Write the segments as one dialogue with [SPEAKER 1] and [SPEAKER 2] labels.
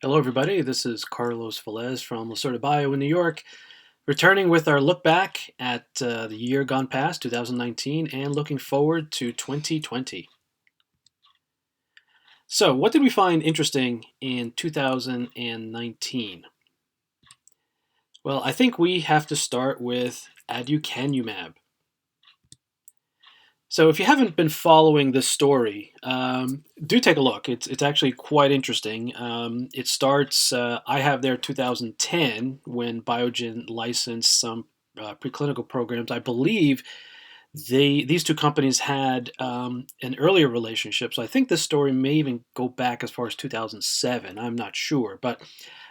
[SPEAKER 1] Hello, everybody. This is Carlos Velez from Lacerta Bio in New York, returning with our look back at the year gone past, 2019, and looking forward to 2020. So, what did we find interesting in 2019? Well, I think we have to start with aducanumab. So, if you haven't been following this story, do take a look. It's actually quite interesting. It starts, I have there 2010 when Biogen licensed some preclinical programs. I believe these two companies had an earlier relationship. So I think this story may even go back as far as 2007. I'm not sure, but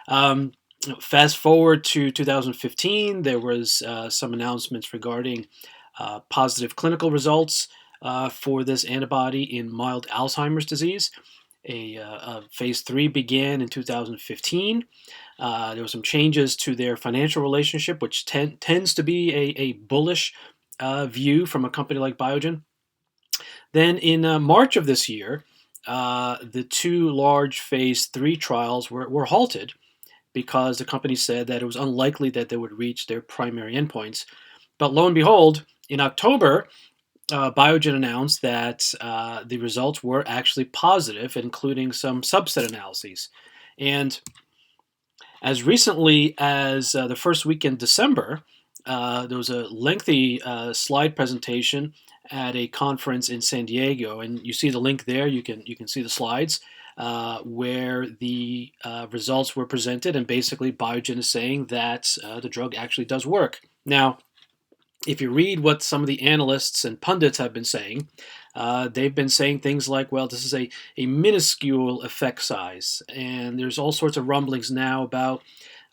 [SPEAKER 1] um, fast forward to 2015, there was some announcements regarding positive clinical results for this antibody in mild Alzheimer's disease. A phase 3 began in 2015. There were some changes to their financial relationship, which tends to be a bullish view from a company like Biogen. Then in March of this year, the two large phase 3 trials were halted because the company said that it was unlikely that they would reach their primary endpoints. But lo and behold, in October, Biogen announced that the results were actually positive, including some subset analyses. And as recently as the first week in December, there was a lengthy slide presentation at a conference in San Diego, and you see the link there. You can see the slides where the results were presented, and basically Biogen is saying that the drug actually does work. Now, if you read what some of the analysts and pundits have been saying, they've been saying things like, well, this is a minuscule effect size. And there's all sorts of rumblings now about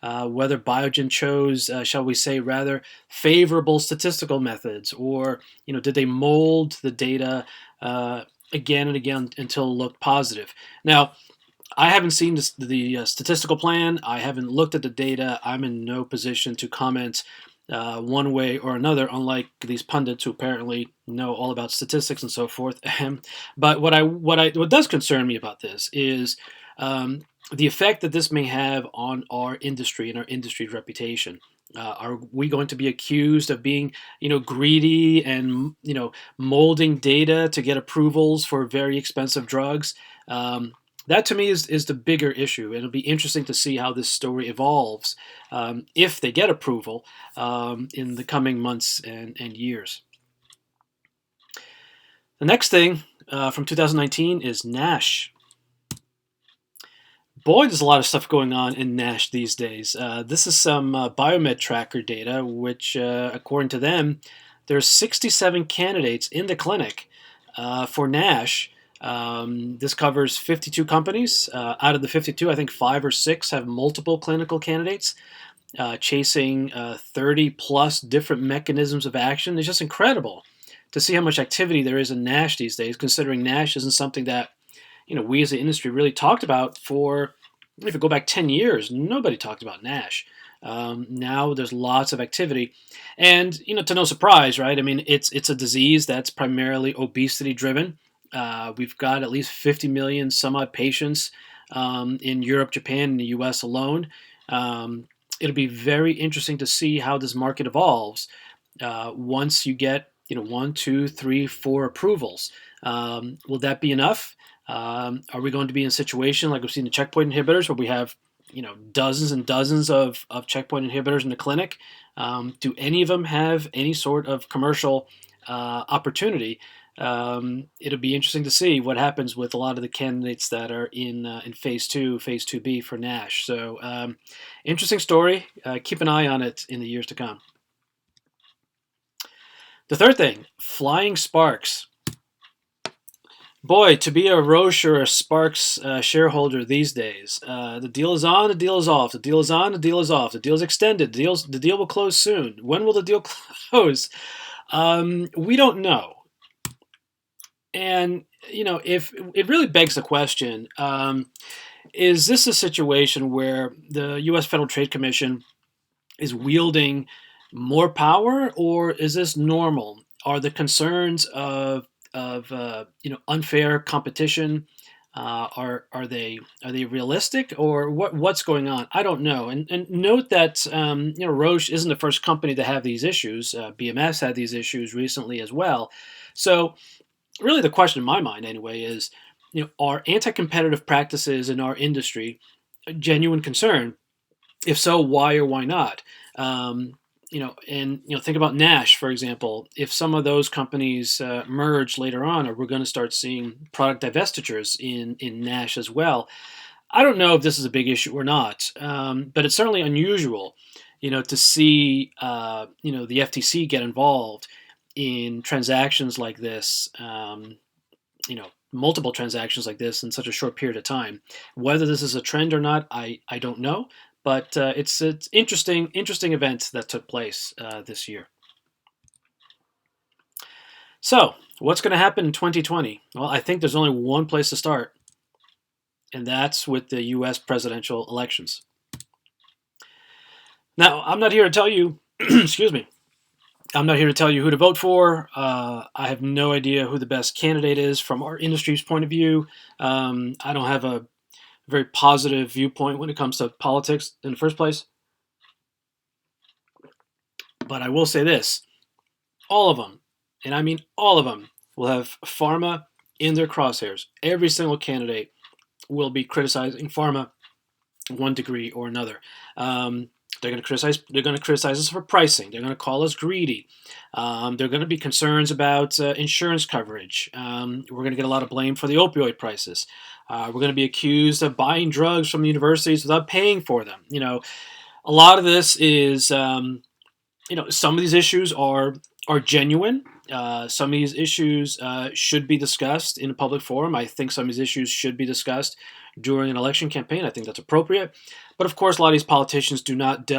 [SPEAKER 1] whether Biogen chose, shall we say, rather favorable statistical methods, or did they mold the data again and again until it looked positive? Now, I haven't seen the statistical plan. I haven't looked at the data. I'm in no position to comment one way or another, unlike these pundits who apparently know all about statistics and so forth. But what does concern me about this is the effect that this may have on our industry and our industry's reputation. Are we going to be accused of being, greedy and molding data to get approvals for very expensive drugs? That to me is the bigger issue. It'll be interesting to see how this story evolves if they get approval in the coming months and years. The next thing from 2019 is NASH. Boy, there's a lot of stuff going on in NASH these days. This is some Biomed Tracker data, which, according to them, there's 67 candidates in the clinic for NASH. This covers 52 companies. Out of the 52, I think 5 or 6 have multiple clinical candidates chasing 30 plus different mechanisms of action. It's just incredible to see how much activity there is in NASH these days, considering NASH isn't something that we as an industry really talked about for, if you go back 10 years, nobody talked about NASH. Now there's lots of activity, and to no surprise, right? I mean, it's a disease that's primarily obesity driven. We've got at least 50 million some odd patients in Europe, Japan, and the U.S. alone. It'll be very interesting to see how this market evolves once you get 1, 2, 3, 4 approvals. Will that be enough? Are we going to be in a situation like we've seen the checkpoint inhibitors, where we have dozens and dozens of checkpoint inhibitors in the clinic? Do any of them have any sort of commercial opportunity? It'll be interesting to see what happens with a lot of the candidates that are in phase 2, phase 2B for NASH. So interesting story. Keep an eye on it in the years to come. The third thing, flying Sparks. Boy, to be a Roche or a Sparks shareholder these days, the deal is on, the deal is off, the deal is on, the deal is off, the deal is extended, the deal will close soon. When will the deal close? We don't know. And, if it really begs the question, is this a situation where the U.S. Federal Trade Commission is wielding more power, or is this normal? Are the concerns of unfair competition Are they realistic, or what's going on? I don't know. And note that Roche isn't the first company to have these issues. BMS had these issues recently as well. So really, the question in my mind anyway is, are anti-competitive practices in our industry a genuine concern? If so, why or why not? Think about Nash, for example. If some of those companies merge later on, or we're going to start seeing product divestitures in Nash as well. I don't know if this is a big issue or not, but it's certainly unusual, to see the FTC get involved in transactions like this. Multiple transactions like this in such a short period of time. Whether this is a trend or not, I don't know, but it's interesting event that took place this year. So, what's going to happen in 2020? Well, I think there's only one place to start, and that's with the U.S. presidential elections. Now, I'm not here to tell you, excuse me, I'm not here to tell you who to vote for. I have no idea who the best candidate is from our industry's point of view. I don't have a very positive viewpoint when it comes to politics in the first place. But I will say this: all of them, and I mean all of them, will have pharma in their crosshairs. Every single candidate will be criticizing pharma one degree or another. They're going to criticize. They're going to criticize us for pricing. They're going to call us greedy. They're going to be concerns about insurance coverage. We're going to get a lot of blame for the opioid prices. We're going to be accused of buying drugs from universities without paying for them. A lot of this is, some of these issues are genuine. Some of these issues should be discussed in a public forum. I think some of these issues should be discussed during an election campaign. I think that's appropriate. But of course, a lot of these politicians do not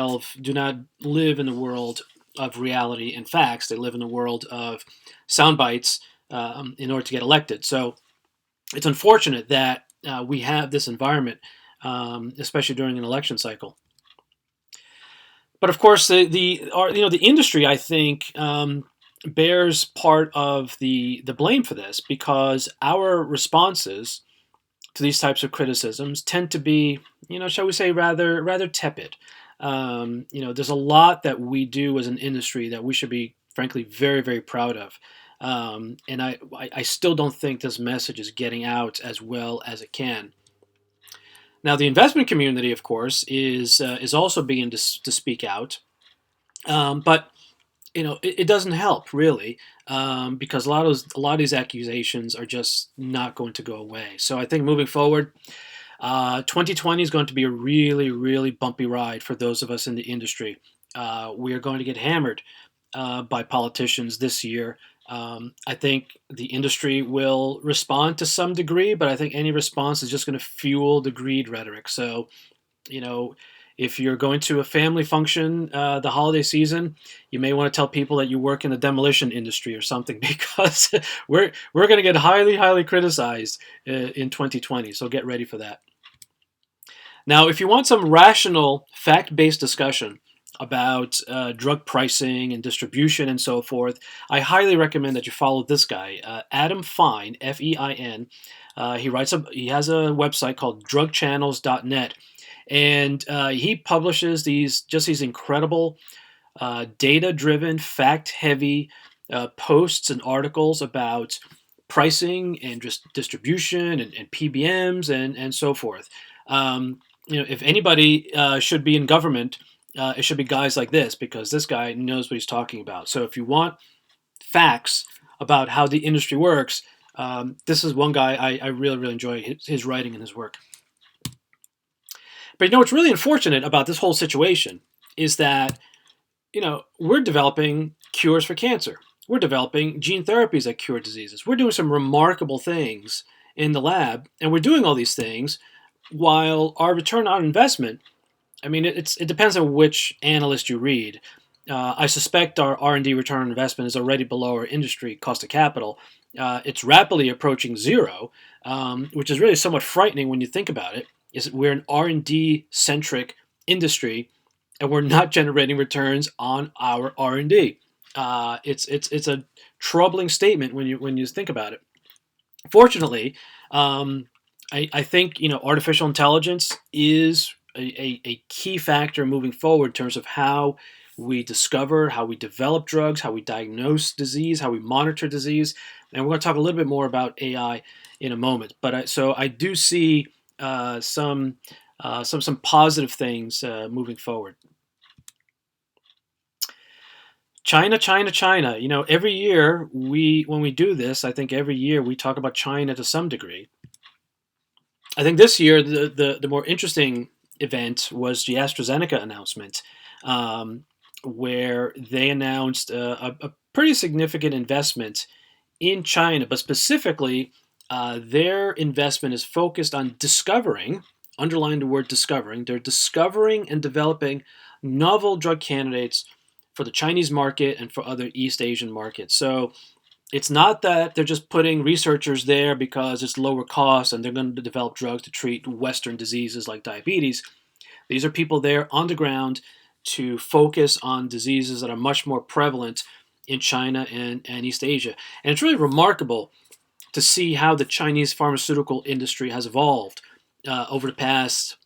[SPEAKER 1] live in the world of reality and facts. They live in the world of sound bites in order to get elected. So it's unfortunate that we have this environment, especially during an election cycle. But of course, the industry, I think, bears part of the blame for this, because our responses to these types of criticisms tend to be, shall we say, rather tepid. There's a lot that we do as an industry that we should be, frankly, very, very proud of. And I still don't think this message is getting out as well as it can. Now, the investment community, of course, is also beginning to speak out, but it doesn't help really, because a lot of these accusations are just not going to go away. So I think moving forward, 2020 is going to be a really, really bumpy ride for those of us in the industry. We are going to get hammered by politicians this year. I think the industry will respond to some degree, but I think any response is just going to fuel the greed rhetoric. So, if you're going to a family function the holiday season, you may want to tell people that you work in the demolition industry or something, because we're going to get highly, highly criticized in 2020. So get ready for that. Now, if you want some rational, fact-based discussion about drug pricing and distribution and so forth, I highly recommend that you follow this guy, Adam Fine, Fein. He has a website called drugchannels.net, and he publishes these incredible data-driven, fact-heavy posts and articles about pricing and just distribution and PBMs and so forth. If anybody should be in government, it should be guys like this, because this guy knows what he's talking about. So if you want facts about how the industry works, this is one guy I really, really enjoy his writing and his work. But what's really unfortunate about this whole situation is that, we're developing cures for cancer. We're developing gene therapies that cure diseases. We're doing some remarkable things in the lab, and we're doing all these things while our return on investment, it depends on which analyst you read. I suspect our R&D return on investment is already below our industry cost of capital. It's rapidly approaching zero, which is really somewhat frightening when you think about it. We're an R&D centric industry, and we're not generating returns on our R&D. It's a troubling statement when you think about it. Fortunately, I think artificial intelligence is a key factor moving forward in terms of how we discover, how we develop drugs, how we diagnose disease, how we monitor disease, and we're going to talk a little bit more about AI in a moment. But so I do see some positive things moving forward. China, China, China. Every year when we do this, I think every year we talk about China to some degree. I think this year the more interesting event was the AstraZeneca announcement, where they announced a pretty significant investment in China, but specifically, their investment is focused on discovering, underline the word discovering, they're discovering and developing novel drug candidates for the Chinese market and for other East Asian markets. So it's not that they're just putting researchers there because it's lower cost and they're going to develop drugs to treat Western diseases like diabetes. These are people there on the ground to focus on diseases that are much more prevalent in China and East Asia. And it's really remarkable to see how the Chinese pharmaceutical industry has evolved over the past,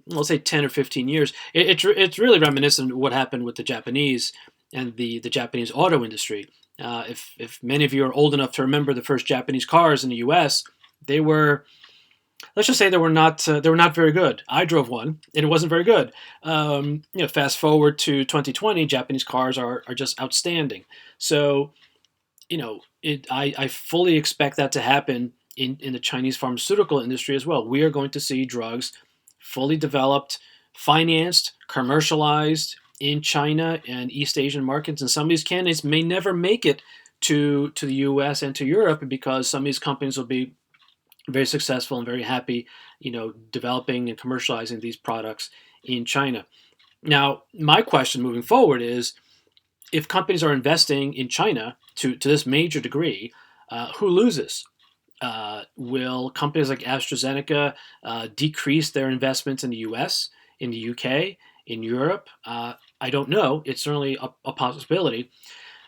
[SPEAKER 1] let's say, 10 or 15 years. It's really reminiscent of what happened with the Japanese and the Japanese auto industry. If many of you are old enough to remember the first Japanese cars in the U.S., they were, let's just say, they were not very good. I drove one, and it wasn't very good. Fast forward to 2020, Japanese cars are just outstanding. So, I fully expect that to happen in the Chinese pharmaceutical industry as well. We are going to see drugs fully developed, financed, commercialized in China and East Asian markets, and some of these candidates may never make it to the U.S. and to Europe because some of these companies will be very successful and very happy, developing and commercializing these products in China. Now, my question moving forward is, if companies are investing in China to this major degree, who loses? Will companies like AstraZeneca decrease their investments in the U.S., in the U.K., in Europe? I don't know. It's certainly a possibility.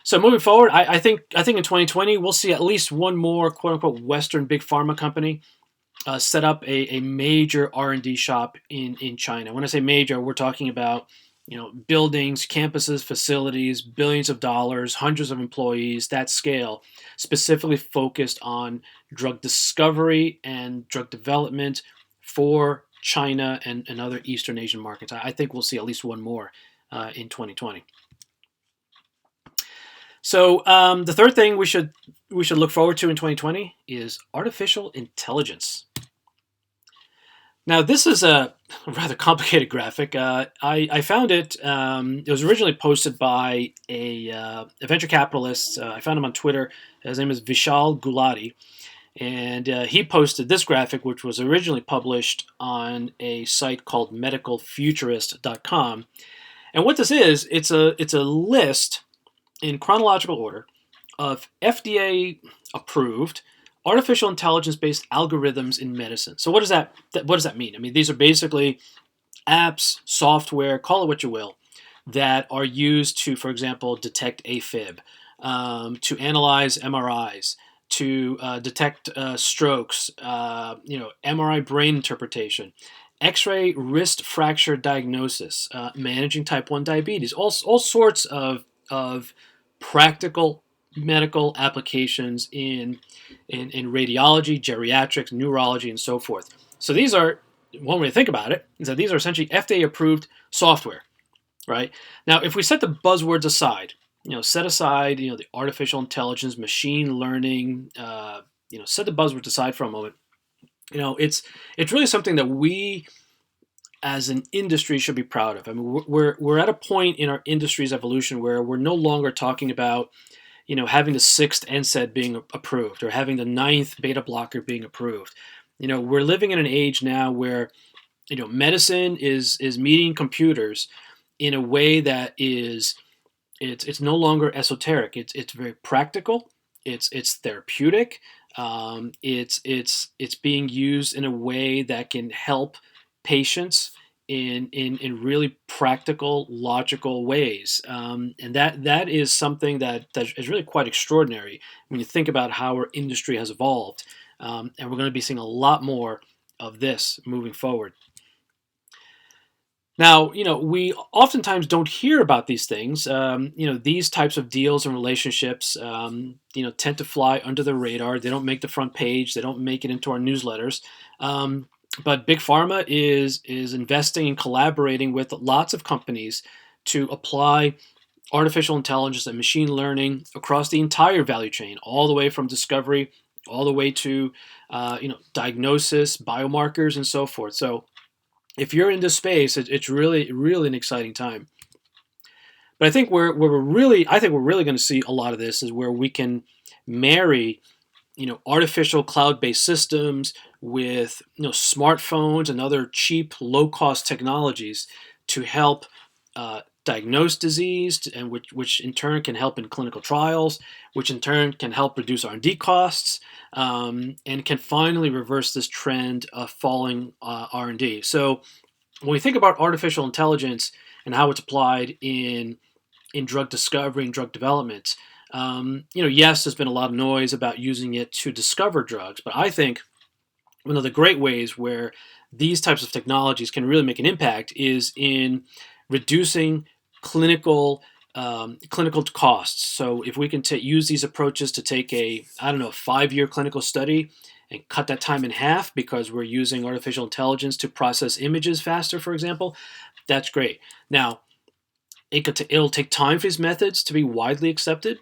[SPEAKER 1] So moving forward, I think in 2020 we'll see at least one more quote unquote Western big pharma company set up a major R&D shop in China. When I say major, we're talking about buildings, campuses, facilities, billions of dollars, hundreds of employees, that scale, specifically focused on drug discovery and drug development for China and other Eastern Asian markets. I think we'll see at least one more in 2020. So the third thing we should look forward to in 2020 is artificial intelligence. Now, this is a rather complicated graphic. I found it. It was originally posted by a venture capitalist. I found him on Twitter. His name is Vishal Gulati. And he posted this graphic, which was originally published on a site called medicalfuturist.com. And what this is, it's a list in chronological order of FDA approved artificial intelligence based algorithms in medicine. So what does that mean? I mean, these are basically apps, software, call it what you will, that are used to, for example, detect AFib, to analyze MRIs, to detect strokes, MRI brain interpretation, X-ray wrist fracture diagnosis, managing type 1 diabetes, all sorts of practical medical applications in radiology, geriatrics, neurology, and so forth. So these are, one way to think about it is that these are essentially FDA-approved software, right? Now, if we set the buzzwords aside, set aside, the artificial intelligence, machine learning, set the buzzwords aside for a moment. It's really something that we, as an industry, should be proud of. I mean, we're at a point in our industry's evolution where we're no longer talking about having the sixth NSAID being approved or having the ninth beta blocker being approved. We're living in an age now where, medicine is meeting computers in a way that is, it's no longer esoteric. It's very practical. It's therapeutic. It's being used in a way that can help patients in really practical, logical ways, and that is something that is really quite extraordinary when you think about how our industry has evolved, and we're going to be seeing a lot more of this moving forward. Now, we oftentimes don't hear about these things. These types of deals and relationships, tend to fly under the radar. They don't make the front page. They don't make it into our newsletters. But big pharma is investing and collaborating with lots of companies to apply artificial intelligence and machine learning across the entire value chain, all the way from discovery, all the way to diagnosis, biomarkers, and so forth. So if you're in this space, it's really, really an exciting time. But I think where we're really, I think we're really going to see a lot of this is where we can marry, artificial cloud-based systems with, smartphones and other cheap, low-cost technologies to help diagnose disease, and which in turn can help in clinical trials, which in turn can help reduce R&D costs, and can finally reverse this trend of falling R&D. So when we think about artificial intelligence and how it's applied in drug discovery and drug development, yes, there's been a lot of noise about using it to discover drugs, but I think one of the great ways where these types of technologies can really make an impact is in reducing clinical costs. So if we can use these approaches to take a 5-year clinical study and cut that time in half because we're using artificial intelligence to process images faster, for example, that's great. Now, it'll take time for these methods to be widely accepted.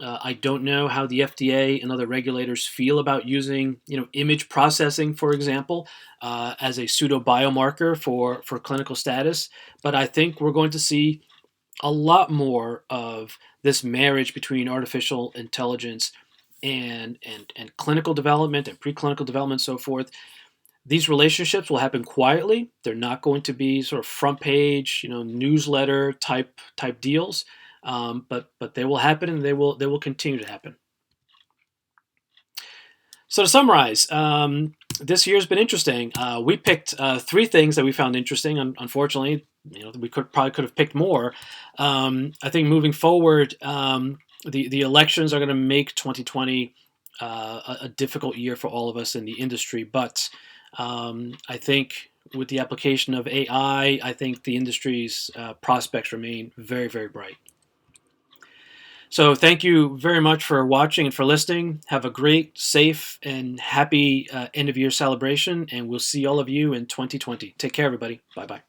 [SPEAKER 1] I don't know how the FDA and other regulators feel about using, image processing, for example, as a pseudo biomarker for clinical status. But I think we're going to see a lot more of this marriage between artificial intelligence and clinical development and preclinical development, and so forth. These relationships will happen quietly. They're not going to be sort of front page, newsletter type deals, but they will happen, and they will continue to happen. So to summarize, this year's been interesting. We picked 3 things that we found interesting. Unfortunately, we probably could have picked more. I think moving forward, the elections are going to make 2020 a difficult year for all of us in the industry. But I think with the application of AI, I think the industry's prospects remain very, very bright. So thank you very much for watching and for listening. Have a great, safe, and happy end of year celebration, and we'll see all of you in 2020. Take care, everybody. Bye-bye.